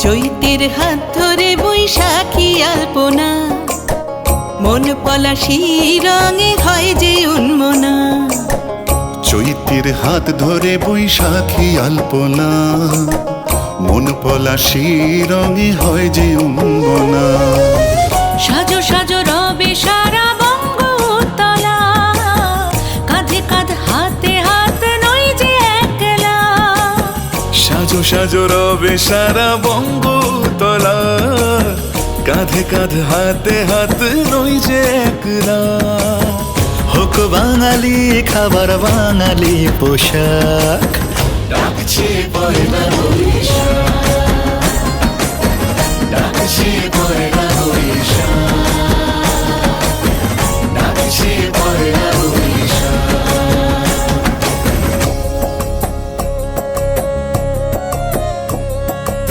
চৈতের হাত ধরে বৈশাখী আলপনা, মন পলাশি রঙে হয় যে উন্মনা। চৈতের হাত ধরে বৈশাখী আলপনা, মন পলাশি রঙে হয় যে উন্মনা। সাজো সাজো রবে সারা বঙ্গতলা, কাঁধে কাঁধ হাতে হাত নই যে একলা। সাজো সাজো রবে সারা বঙ্গতলা, কাঁধে কাঁধ হাতে হাত নই যে একলা। হোক বাঙালি খাবার বাঙালি পোশাক, ডাকছে পয়লা বৈশাখ।